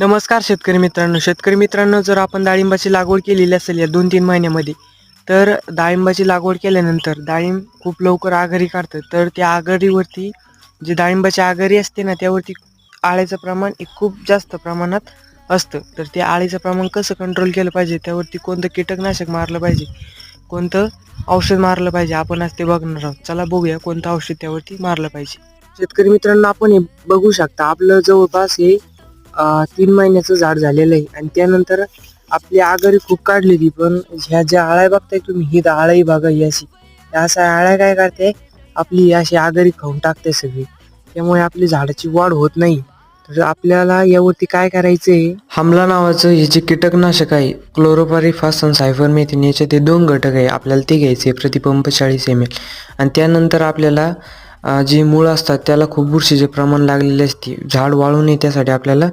नमस्कार शेतकरी मित्रांनो, जर आपण डाळिंबाची लागवड केलेली असेल या 2-3 महिन्यामध्ये, तर डाळिंबाची लागवड केल्यानंतर डाळिंब खूप लवकर आघाडी काढतं. तर त्या आघाडीवरती जी डाळिंबाची आघाडी असते ना, त्यावरती आळ्याचं प्रमाण एक खूप जास्त प्रमाणात असतं. तर त्या आळीचं प्रमाण कसं कंट्रोल केलं पाहिजे, त्यावरती कोणतं कीटकनाशक मारलं पाहिजे, कोणतं औषध मारलं पाहिजे, आपण आज ते बघणार आहोत. चला बघूया कोणतं औषध त्यावरती मारलं पाहिजे. शेतकरी मित्रांनो, आपण हे बघू शकता, आपलं जवळपास हे 3 महिन्याचं झाड झालेलं आहे आणि त्यानंतर आपली आघाडी खूप काढलेली. पण ह्या ज्या आळ्या बघताय तुम्ही, ही आळी बघा, ही अशी अशा आळ्या काय करते, आपली ही अशी आघाडी खाऊन टाकते सगळी. त्यामुळे आपली झाडाची वाढ होत नाही. तर आपल्याला यावरती काय करायचंय, हमला नावाचं हे जे कीटकनाशक आहे, क्लोरोपायरिफॉस आणि सायपरमेथ्रिन, याचे ते 2 घटक आहे. आपल्याला ते घ्यायचे प्रतिपंप 40 ml. आणि त्यानंतर आपल्याला जी मुळं असतात त्याला खूप बुरशीचे प्रमाण लागलेले असते, झाड वाळू नये त्यासाठी आपल्याला